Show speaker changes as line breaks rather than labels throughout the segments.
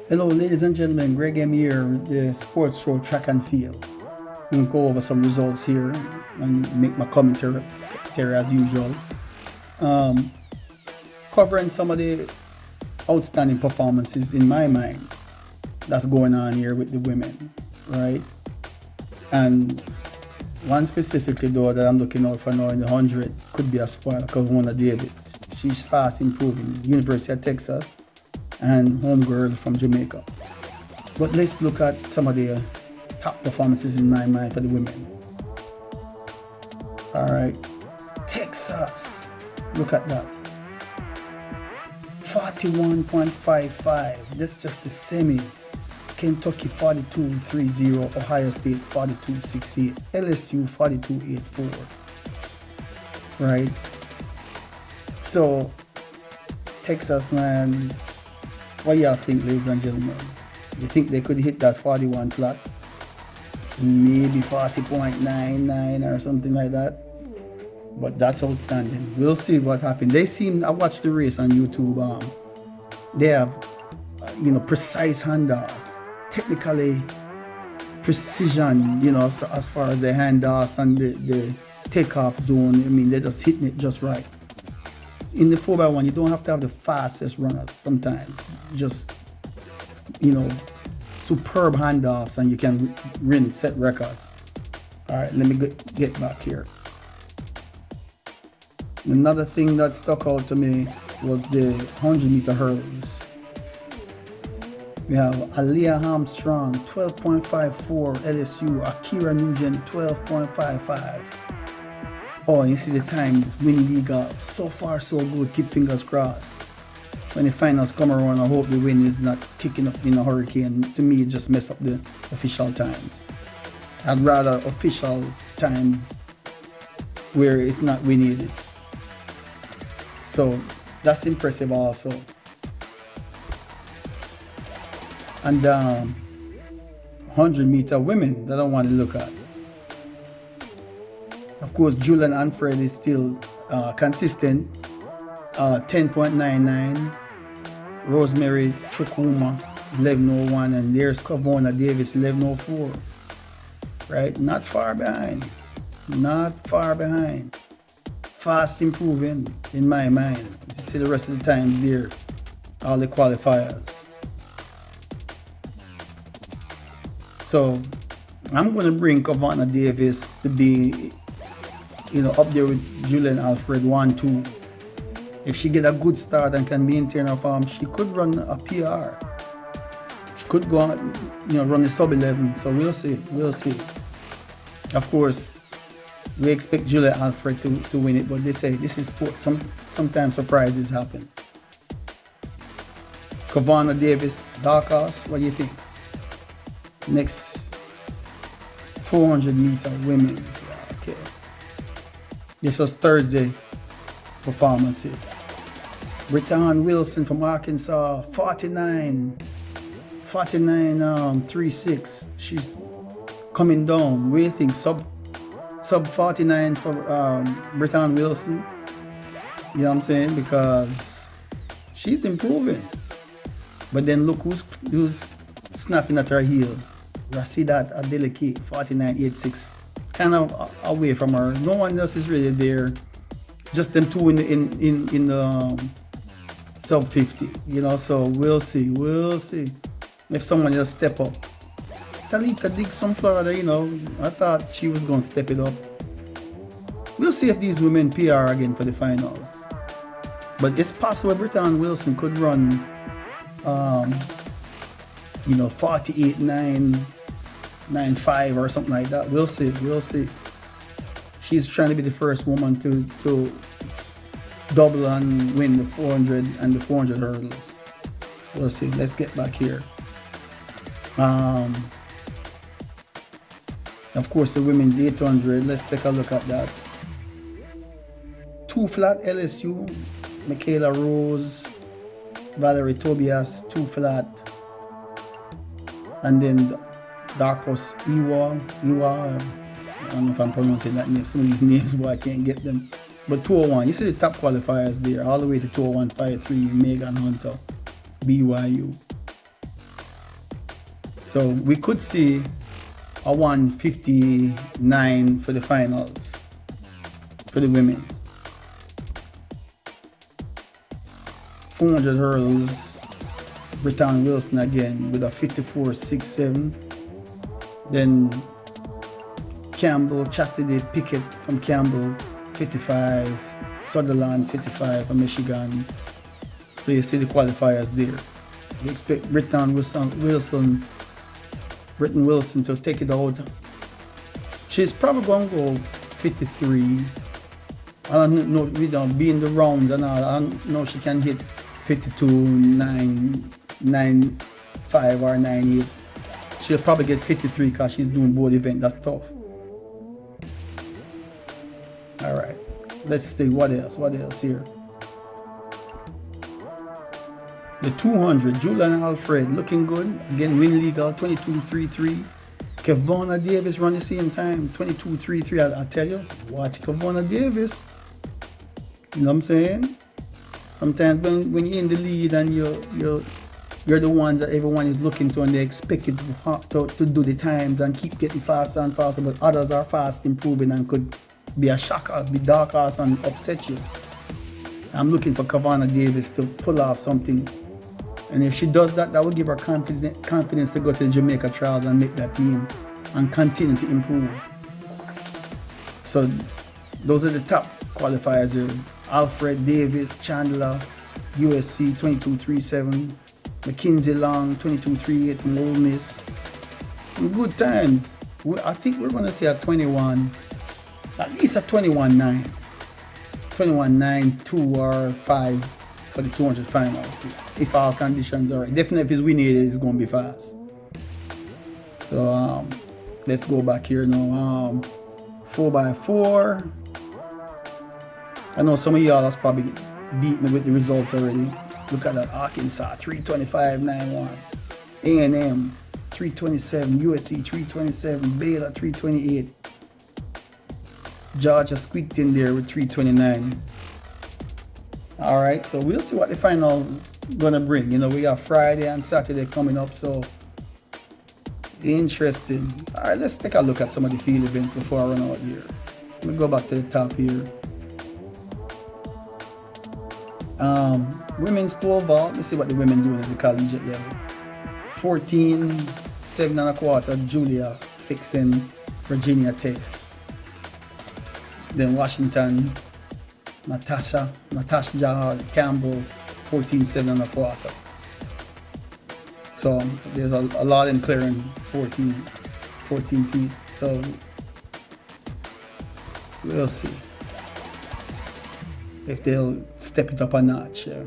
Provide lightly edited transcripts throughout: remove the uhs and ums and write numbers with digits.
Hello, ladies and gentlemen. Greg M here with the sports show Track and Field. I'm going to go over some results here and make my commentary as usual. Covering some of the outstanding performances in my mind that's going on here with the women, right? And one specifically though that I'm looking out for now in the 100 could be a spoiler, Ncaa Davis. She's fast improving. University of Texas and homegirl from Jamaica. But let's look at some of the top performances in my mind for the women. All right, Texas, look at that. 41.55, that's just the semis. Kentucky 42.30, Ohio State 42.68, LSU 42.84, right? So, Texas, man, what y'all think, ladies and gentlemen? You think they could hit that 41 flat? Maybe 40.99 or something like that? But that's outstanding. We'll see what happens. I watched the race on YouTube. They have, precise handoff, technically precision, as far as the handoffs and the takeoff zone. I mean, they're just hitting it just right. In the 4x1, you don't have to have the fastest runners sometimes. Just, superb handoffs and you can set records. All right, let me get back here. Another thing that stuck out to me was the 100-meter hurdles. We have Aaliyah Armstrong, 12.54, LSU, Akira Nugent, 12.55. Oh, you see the times, win legal. So far, so good. Keep fingers crossed. When the finals come around, I hope the win is not kicking up in a hurricane. To me, it just messed up the official times. I'd rather official times where it's not we need it. So that's impressive also. And 100-meter women that I want to look at. Of course, Julian Anfred is still consistent, 10.99. Rosemary Chukwuma, 11.01, and there's Ncaa Davis, 11.04. Right, not far behind. Fast improving in my mind. You see the rest of the times there, all the qualifiers. So I'm going to bring Ncaa Davis to be, up there with Julian Alfred 1-2. If she get a good start and can maintain her form, she could run a PR. She could go on, run the sub-11. So we'll see. Of course, we expect Julian Alfred to win it, but they say this is sport. Sometimes surprises happen. Ncaa Davis, dark horse, what do you think? Next 400-meter women. Okay. This was Thursday performances. Breakout Wilson from Arkansas, 49.36. She's coming down. What do you think? Sub 49 for Breakout Wilson. You know what I'm saying? Because she's improving. But then look who's snapping at her heels. Rasidat Adeleke, 49.86. Kind of away from her. No one else is really there. Just them two in the sub 50, so we'll see if someone else step up. Talita Diggs from Florida, I thought she was going to step it up. We'll see if these women PR again for the finals. But it's possible Breakout Wilson could run 48.995 or something like that. We'll see. She's trying to be the first woman to double and win the 400 and the 400 hurdles. We'll see. Let's get back here. Of course, the women's 800. Let's take a look at that. 2 flat LSU, Michaela Rose, Valerie Tobias, 2 flat. And then dark horse Iwa. I don't know if I'm pronouncing that name. Some of these names, but I can't get them. But 201, you see the top qualifiers there, all the way to 201.53, Megan Hunter, BYU. So we could see a 159 for the finals for the women. 400 hurdles, Brittany Wilson again with a 54.67. Then Campbell, Chastity Pickett from Campbell, 55. Sutherland, 55 from Michigan. So you see the qualifiers there. You expect Brittany Wilson to take it out. She's probably going to go 53. I don't know, we don't be in the rounds and all. I don't know if she can hit 52, 9.5 or 9.8. She'll probably get 53 because she's doing both events. That's tough. All right, let's see what else. What else here? The 200, Julian Alfred looking good. Again, win legal, 22.33. Kevona Davis run the same time, 22.33. I tell you, watch Kevona Davis. You know what I'm saying? Sometimes when you're in the lead and you're the ones that everyone is looking to and they expect you to do the times and keep getting faster and faster, but others are fast improving and could be a shocker, be dark horse and upset you. I'm looking for Kevona Davis to pull off something. And if she does that, that will give her confidence to go to the Jamaica trials and make that team and continue to improve. So those are the top qualifiers here. Alfred, Davis, Chandler, USC 22.37, Mackenzie Long 22.38 from Ole Miss. Some good times. I think we're going to see a 21, at least a 21.9. 21.9, 2 or 5 for the 200 finals. If all conditions are right. Definitely if it's winning, it's going to be fast. So let's go back here now. 4x4. I know some of y'all has probably beat me with the results already. Look at that. Arkansas 325.91. A&M 327. USC 327. Baylor 328. Georgia squeaked in there with 329. All right, so we'll see what the final gonna bring. You know, we got Friday and Saturday coming up, so interesting. All right, let's take a look at some of the field events before I run out here. Let me go back to the top here. Women's pole vault. Let's see what the women doing at the collegiate level. 14, 7.25. Julia fixing Virginia Tech. Then Washington, Natasha Campbell, 14, 7.25. So there's a lot in clearing 14 feet. So we'll see if they'll step it up a notch. Yeah.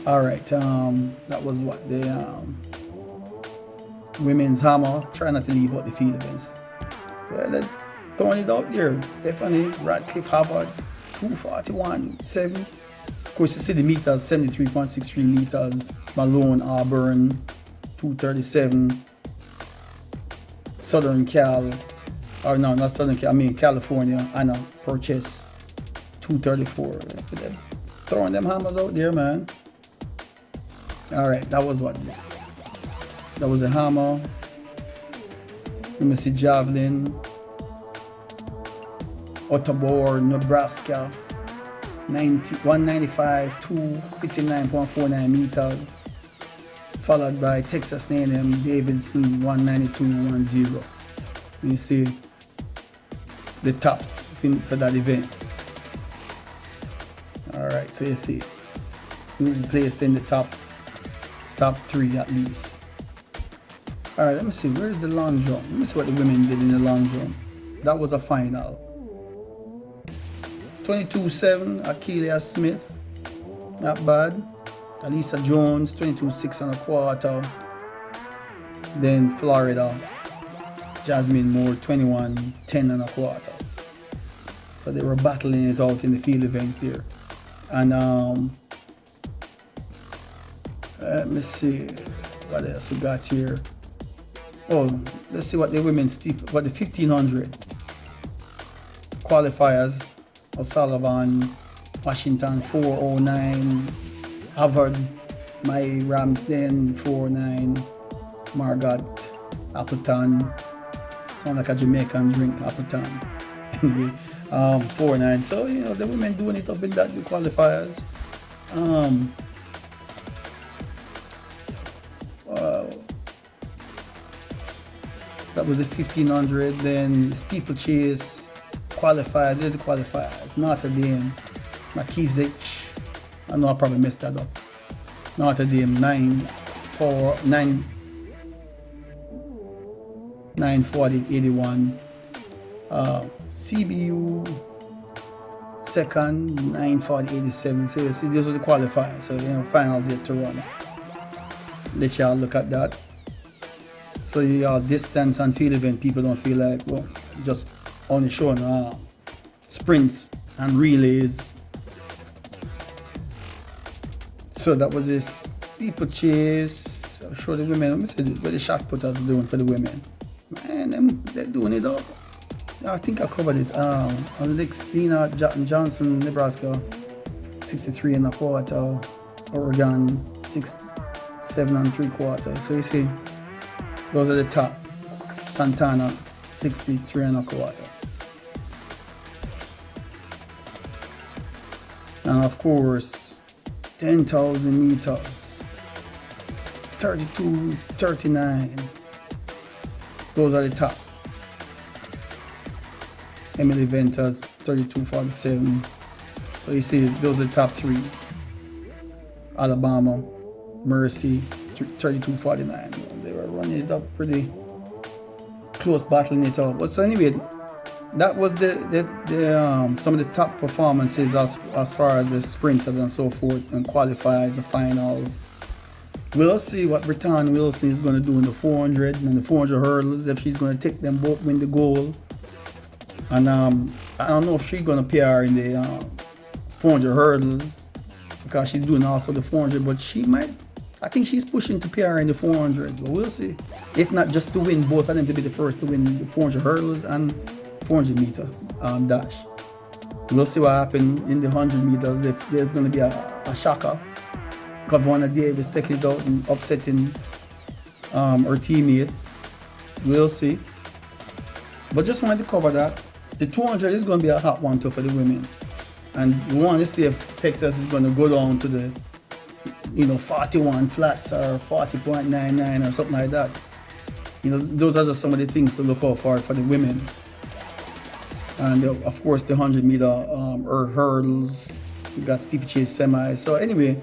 All right, that was what the women's hammer. Try not to leave out the field events. Well, they're throwing it out there. Stephanie Radcliffe Hubbard, 241.7. Of course, you see the meters, 73.63 meters. Malone Auburn, 237. Southern Cal, or no, not Southern Cal, I mean California, Anna Purchase, 234. Throwing them hammers out there, man. All right, that was what? That was a hammer. Let me see javelin. Ottawa, Nebraska, 195, 259.49 meters. Followed by Texas A&M Davidson, 192.10. You see the tops for that event. All right, so you see we will be placed in the top 3 at least. All right, let me see, where's the long jump? Let me see what the women did in the long jump. That was a final. 22.7, Akeelia Smith, not bad. Alisa Jones, 22.625. Then Florida, Jasmine Moore, 21.1025. So they were battling it out in the field events there. And let me see what else we got here. Oh, let's see what the women's what the 1500 qualifiers. O'Sullivan, Washington 409, Harvard, my Ramsden 49, Margot, Appleton. Sound like a Jamaican drink, Appleton. Anyway, 4-9. So, you know, the women doing it up in that, the qualifiers. That was the 1500. Then steeplechase qualifiers. There's the qualifiers. Notre Dame, Makizich. I know I probably messed that up. Notre Dame 940.81. CBU second 940.87. So you see, those are the qualifiers. So, you know, finals yet to run. Let y'all look at that. So y'all distance and field event people don't feel like, well, just only showing sprints and relays. So that was this steeplechase. I'll show the women. Let me see what the shot putters are doing for the women. Man, they're doing it up. I think I covered it. Alexina Johnson, Nebraska, 63 and a quarter. Oregon, 67 and 3/4. So you see, those are the top. Santana, 63 and a quarter. And of course, 10,000 meters, 32:39. Those are the tops. Emily Ventas, 32:47. So you see, those are the top three. Alabama, Mercy, 32:49. They were running it up pretty close, battling it out. But so anyway, that was some of the top performances as far as the sprinters and so forth, and qualifiers, the finals. We'll see what Brittany Wilson is going to do in the 400 and the 400 hurdles, if she's going to take them both, win the gold. And I don't know if she's going to PR in the 400 hurdles, because she's doing also the 400, but she might. I think she's pushing to PR in the 400, but we'll see. If not, just to win both of them, to be the first to win the 400 hurdles and 400 meter dash. We'll see what happens in the 100 meters, if there's going to be a shocker. Kavana Davis taking it out and upsetting her teammate. We'll see. But just wanted to cover that. The 200 is going to be a hot one too for the women. And we want to see if Texas is going to go down to the 41 flats or 40.99 or something like that. Those are just some of the things to look out for the women. And of course the 100 meter hurdles. We got steeplechase semi. So anyway,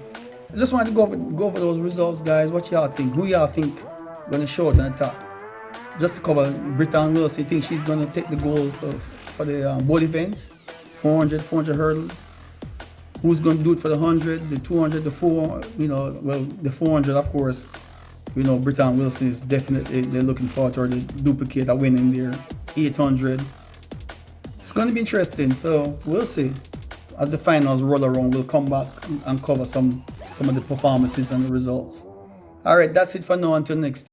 I just wanted to go over those results, guys. What y'all think? Who y'all think going to show it on the top? Just to cover, Brittany Wilson, you think she's going to take the gold for the both events? 400 hurdles. Who's going to do it for the 100, the 200, the 4? The 400, of course. Brittany Wilson is definitely, they're looking forward to her to duplicate a win in there. 800. It's going to be interesting. So we'll see. As the finals roll around, we'll come back and cover some of the performances and the results. All right, that's it for now. Until next time.